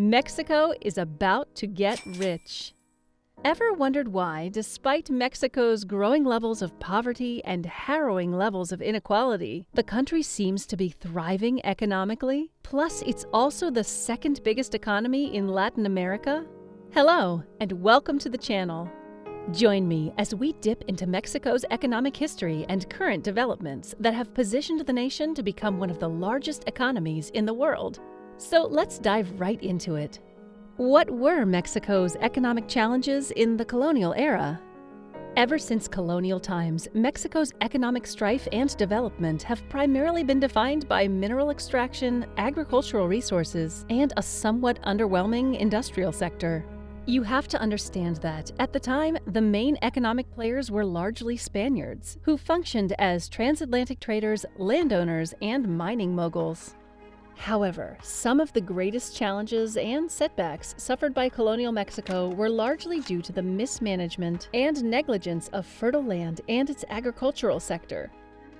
Mexico is about to get rich. Ever wondered why, despite Mexico's growing levels of poverty and harrowing levels of inequality, the country seems to be thriving economically? Plus, it's also the second biggest economy in Latin America? Hello, and welcome to the channel. Join me as we dip into Mexico's economic history and current developments that have positioned the nation to become one of the largest economies in the world. So let's dive right into it. What were Mexico's economic challenges in the colonial era? Ever since colonial times, Mexico's economic strife and development have primarily been defined by mineral extraction, agricultural resources, and a somewhat underwhelming industrial sector. You have to understand that, at the time, the main economic players were largely Spaniards, who functioned as transatlantic traders, landowners, and mining moguls. However, some of the greatest challenges and setbacks suffered by colonial Mexico were largely due to the mismanagement and negligence of fertile land and its agricultural sector.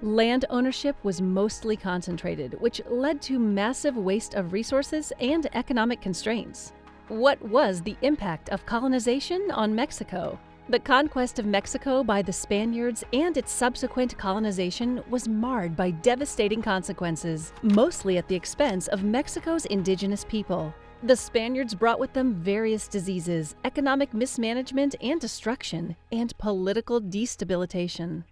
Land ownership was mostly concentrated, which led to massive waste of resources and economic constraints. What was the impact of colonization on Mexico? The conquest of Mexico by the Spaniards and its subsequent colonization was marred by devastating consequences, mostly at the expense of Mexico's indigenous people. The Spaniards brought with them various diseases, economic mismanagement and destruction, and political destabilization.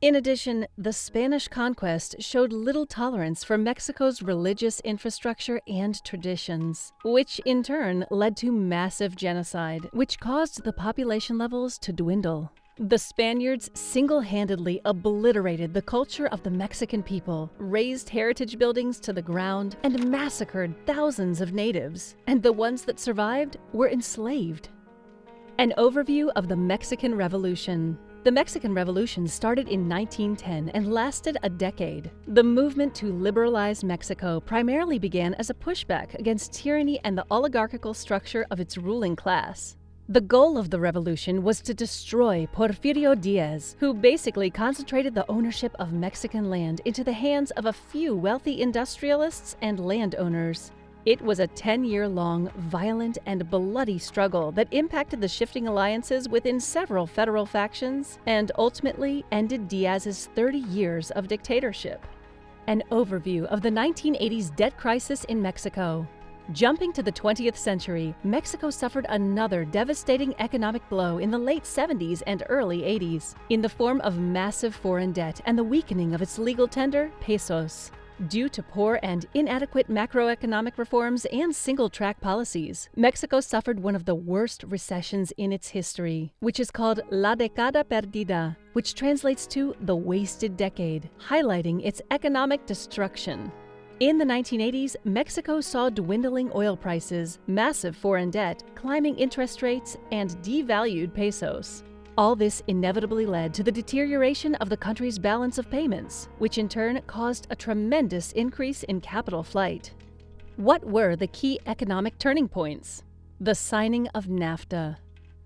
In addition, the Spanish conquest showed little tolerance for Mexico's religious infrastructure and traditions, which in turn led to massive genocide, which caused the population levels to dwindle. The Spaniards single-handedly obliterated the culture of the Mexican people, razed heritage buildings to the ground, and massacred thousands of natives, and the ones that survived were enslaved. An overview of the Mexican Revolution. The Mexican Revolution started in 1910 and lasted a decade. The movement to liberalize Mexico primarily began as a pushback against tyranny and the oligarchical structure of its ruling class. The goal of the revolution was to destroy Porfirio Diaz, who basically concentrated the ownership of Mexican land into the hands of a few wealthy industrialists and landowners. It was a 10-year-long, violent, and bloody struggle that impacted the shifting alliances within several federal factions and ultimately ended Diaz's 30 years of dictatorship. An overview of the 1980s debt crisis in Mexico. Jumping to the 20th century, Mexico suffered another devastating economic blow in the late 70s and early 80s, in the form of massive foreign debt and the weakening of its legal tender, pesos. Due to poor and inadequate macroeconomic reforms and single-track policies, Mexico suffered one of the worst recessions in its history, which is called La Década Perdida, which translates to the wasted decade, highlighting its economic destruction. In the 1980s, Mexico saw dwindling oil prices, massive foreign debt, climbing interest rates, and devalued pesos. All this inevitably led to the deterioration of the country's balance of payments, which in turn caused a tremendous increase in capital flight. What were the key economic turning points? The signing of NAFTA.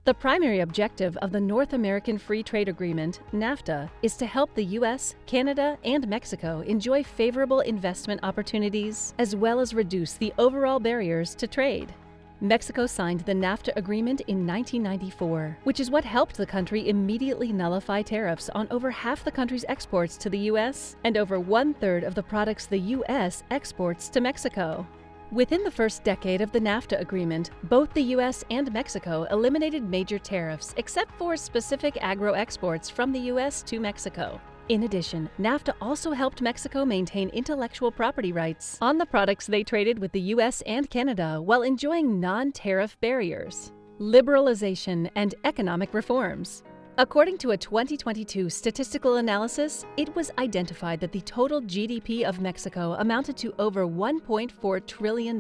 The primary objective of the North American Free Trade Agreement, NAFTA, is to help the U.S., Canada, and Mexico enjoy favorable investment opportunities, as well as reduce the overall barriers to trade. Mexico signed the NAFTA agreement in 1994, which is what helped the country immediately nullify tariffs on over half the country's exports to the U.S. and over one-third of the products the U.S. exports to Mexico. Within the first decade of the NAFTA agreement, both the U.S. and Mexico eliminated major tariffs except for specific agro-exports from the U.S. to Mexico. In addition, NAFTA also helped Mexico maintain intellectual property rights on the products they traded with the U.S. and Canada while enjoying non-tariff barriers. Liberalization and economic reforms. According to a 2022 statistical analysis, it was identified that the total GDP of Mexico amounted to over $1.4 trillion.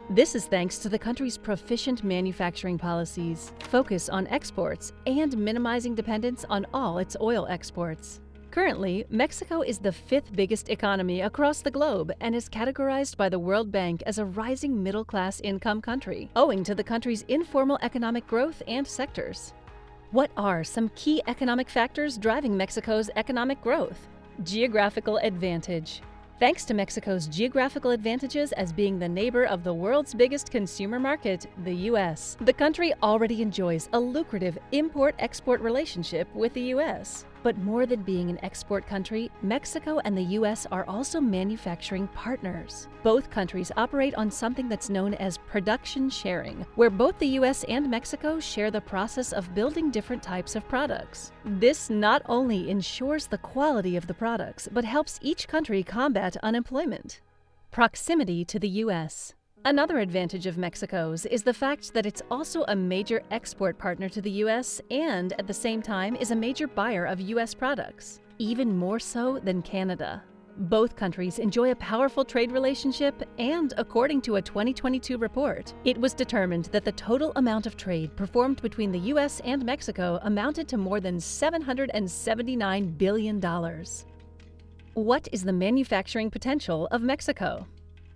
This is thanks to the country's proficient manufacturing policies, focus on exports, and minimizing dependence on all its oil exports. Currently, Mexico is the fifth biggest economy across the globe and is categorized by the World Bank as a rising middle-class income country, owing to the country's informal economic growth and sectors. What are some key economic factors driving Mexico's economic growth? Geographical advantage. Thanks to Mexico's geographical advantages as being the neighbor of the world's biggest consumer market, the U.S., the country already enjoys a lucrative import-export relationship with the U.S. But more than being an export country, Mexico and the U.S. are also manufacturing partners. Both countries operate on something that's known as production sharing, where both the U.S. and Mexico share the process of building different types of products. This not only ensures the quality of the products, but helps each country combat unemployment. Proximity to the U.S. Another advantage of Mexico's is the fact that it's also a major export partner to the U.S. and, at the same time, is a major buyer of U.S. products, even more so than Canada. Both countries enjoy a powerful trade relationship, and according to a 2022 report, it was determined that the total amount of trade performed between the U.S. and Mexico amounted to more than $779 billion. What is the manufacturing potential of Mexico?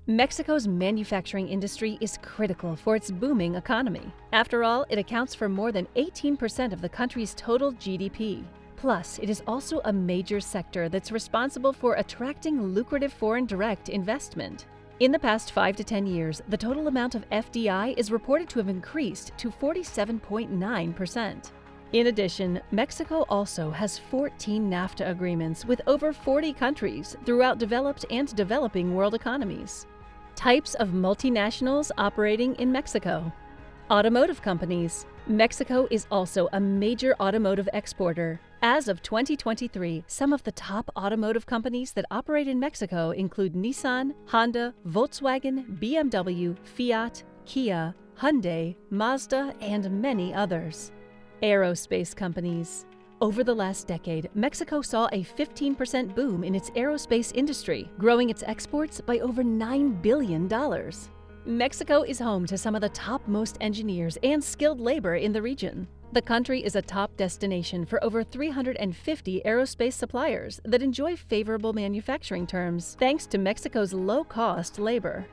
Mexico's manufacturing industry is critical for its booming economy. After all, it accounts for more than 18% of the country's total GDP. Plus, it is also a major sector that's responsible for attracting lucrative foreign direct investment. In the past 5 to 10 years, the total amount of FDI is reported to have increased to 47.9%. In addition, Mexico also has 14 NAFTA agreements with over 40 countries throughout developed and developing world economies. Types of multinationals operating in Mexico. Automotive companies. Mexico is also a major automotive exporter. As of 2023, some of the top automotive companies that operate in Mexico include Nissan, Honda, Volkswagen, BMW, Fiat, Kia, Hyundai, Mazda, and many others. Aerospace companies. Over the last decade, Mexico saw a 15% boom in its aerospace industry, growing its exports by over $9 billion. Mexico is home to some of the top-most engineers and skilled labor in the region. The country is a top destination for over 350 aerospace suppliers that enjoy favorable manufacturing terms thanks to Mexico's low-cost labor.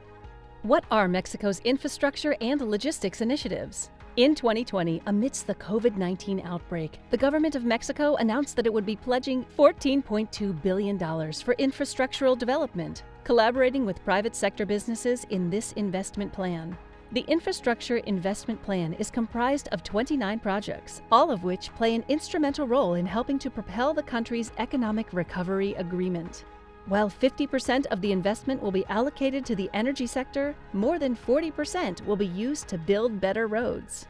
What are Mexico's infrastructure and logistics initiatives? In 2020, amidst the COVID-19 outbreak, the government of Mexico announced that it would be pledging $14.2 billion for infrastructural development, collaborating with private sector businesses in this investment plan. The Infrastructure Investment Plan is comprised of 29 projects, all of which play an instrumental role in helping to propel the country's economic recovery agreement. While 50% of the investment will be allocated to the energy sector, more than 40% will be used to build better roads.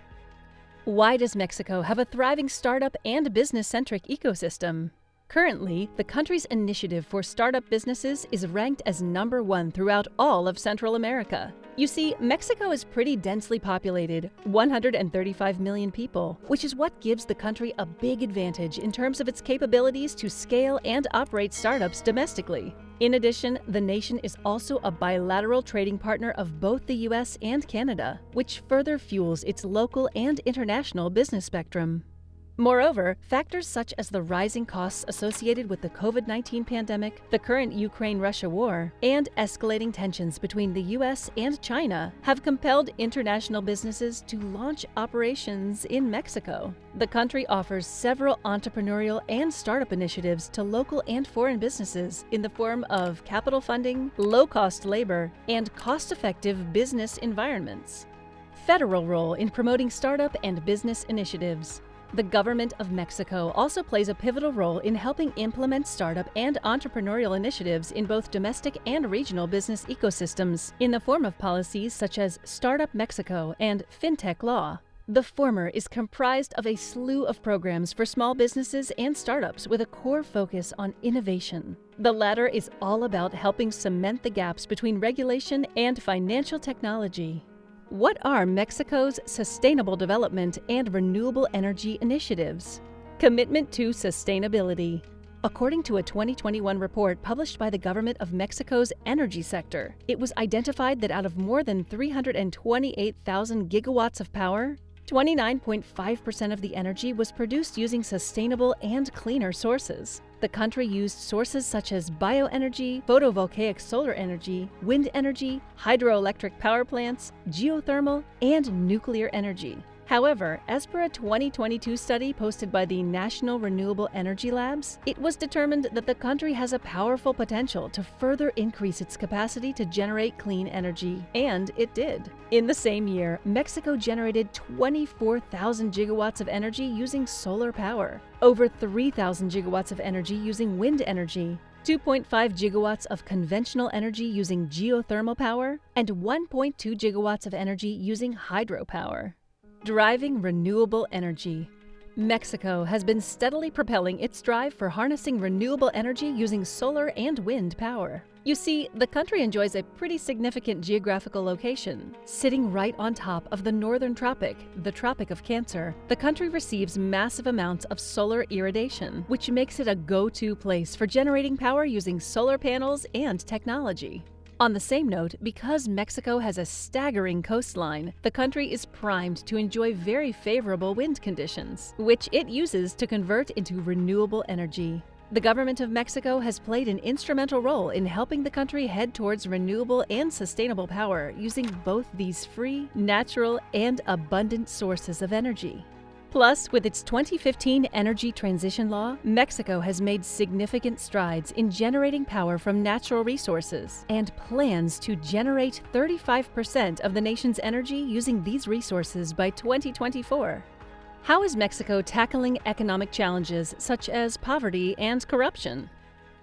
Why does Mexico have a thriving startup and business-centric ecosystem? Currently, the country's initiative for startup businesses is ranked as #1 throughout all of Central America. You see, Mexico is pretty densely populated, 135 million people, which is what gives the country a big advantage in terms of its capabilities to scale and operate startups domestically. In addition, the nation is also a bilateral trading partner of both the U.S. and Canada, which further fuels its local and international business spectrum. Moreover, factors such as the rising costs associated with the COVID-19 pandemic, the current Ukraine-Russia war, and escalating tensions between the U.S. and China have compelled international businesses to launch operations in Mexico. The country offers several entrepreneurial and startup initiatives to local and foreign businesses in the form of capital funding, low-cost labor, and cost-effective business environments. Federal role in promoting startup and business initiatives. The government of Mexico also plays a pivotal role in helping implement startup and entrepreneurial initiatives in both domestic and regional business ecosystems in the form of policies such as Startup Mexico and FinTech Law. The former is comprised of a slew of programs for small businesses and startups with a core focus on innovation. The latter is all about helping cement the gaps between regulation and financial technology. What are Mexico's sustainable development and renewable energy initiatives? Commitment to sustainability. According to a 2021 report published by the government of Mexico's energy sector, it was identified that out of more than 328,000 gigawatts of power, 29.5% of the energy was produced using sustainable and cleaner sources. The country used sources such as bioenergy, photovoltaic solar energy, wind energy, hydroelectric power plants, geothermal, and nuclear energy. However, as per a 2022 study posted by the National Renewable Energy Labs, it was determined that the country has a powerful potential to further increase its capacity to generate clean energy, and it did. In the same year, Mexico generated 24,000 gigawatts of energy using solar power, over 3,000 gigawatts of energy using wind energy, 2.5 gigawatts of conventional energy using geothermal power, and 1.2 gigawatts of energy using hydropower. Driving renewable energy. Mexico has been steadily propelling its drive for harnessing renewable energy using solar and wind power. You see, the country enjoys a pretty significant geographical location. Sitting right on top of the northern tropic, the Tropic of Cancer, the country receives massive amounts of solar irradiation, which makes it a go-to place for generating power using solar panels and technology. On the same note, because Mexico has a staggering coastline, the country is primed to enjoy very favorable wind conditions, which it uses to convert into renewable energy. The government of Mexico has played an instrumental role in helping the country head towards renewable and sustainable power using both these free, natural, and abundant sources of energy. Plus, with its 2015 energy transition law, Mexico has made significant strides in generating power from natural resources and plans to generate 35% of the nation's energy using these resources by 2024. How is Mexico tackling economic challenges such as poverty and corruption?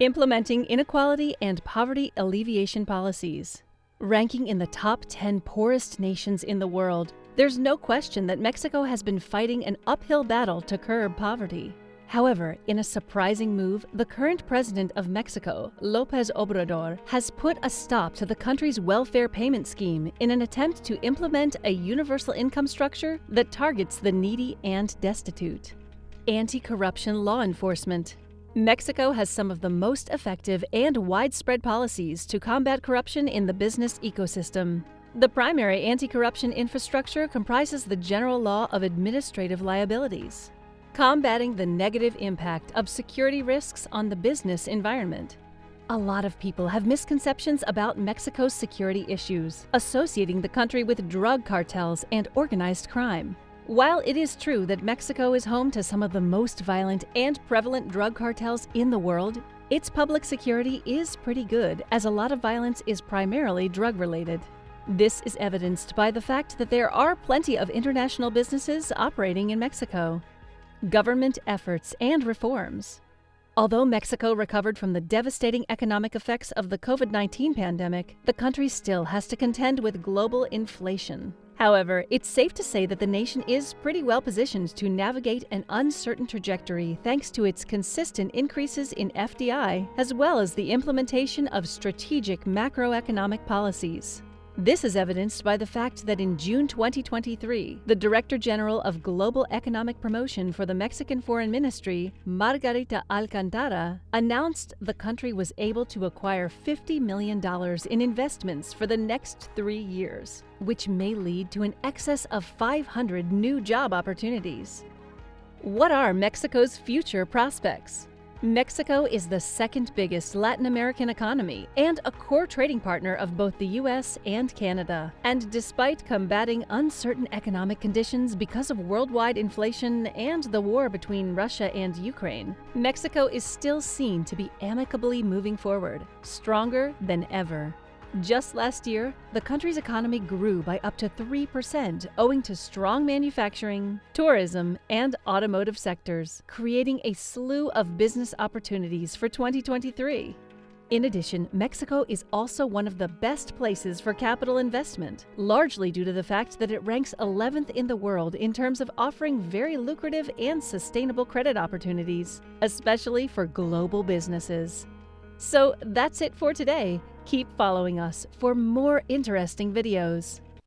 Implementing inequality and poverty alleviation policies. Ranking in the top 10 poorest nations in the world, there's no question that Mexico has been fighting an uphill battle to curb poverty. However, in a surprising move, the current president of Mexico, López Obrador, has put a stop to the country's welfare payment scheme in an attempt to implement a universal income structure that targets the needy and destitute. Anti-corruption law enforcement. Mexico has some of the most effective and widespread policies to combat corruption in the business ecosystem. The primary anti-corruption infrastructure comprises the general law of administrative liabilities, combating the negative impact of security risks on the business environment. A lot of people have misconceptions about Mexico's security issues, associating the country with drug cartels and organized crime. While it is true that Mexico is home to some of the most violent and prevalent drug cartels in the world, its public security is pretty good, as a lot of violence is primarily drug-related. This is evidenced by the fact that there are plenty of international businesses operating in Mexico. Government efforts and reforms. Although Mexico recovered from the devastating economic effects of the COVID-19 pandemic, the country still has to contend with global inflation. However, it's safe to say that the nation is pretty well positioned to navigate an uncertain trajectory thanks to its consistent increases in FDI, as well as the implementation of strategic macroeconomic policies. This is evidenced by the fact that in June 2023, the Director General of Global Economic Promotion for the Mexican Foreign Ministry, Margarita Alcantara, announced the country was able to acquire $50 million in investments for the next 3 years, which may lead to an excess of 500 new job opportunities. What are Mexico's future prospects? Mexico is the second biggest Latin American economy and a core trading partner of both the U.S. and Canada. And despite combating uncertain economic conditions because of worldwide inflation and the war between Russia and Ukraine, Mexico is still seen to be amicably moving forward, stronger than ever. Just last year, the country's economy grew by up to 3% owing to strong manufacturing, tourism, and automotive sectors, creating a slew of business opportunities for 2023. In addition, Mexico is also one of the best places for capital investment, largely due to the fact that it ranks 11th in the world in terms of offering very lucrative and sustainable credit opportunities, especially for global businesses. So that's it for today. Keep following us for more interesting videos.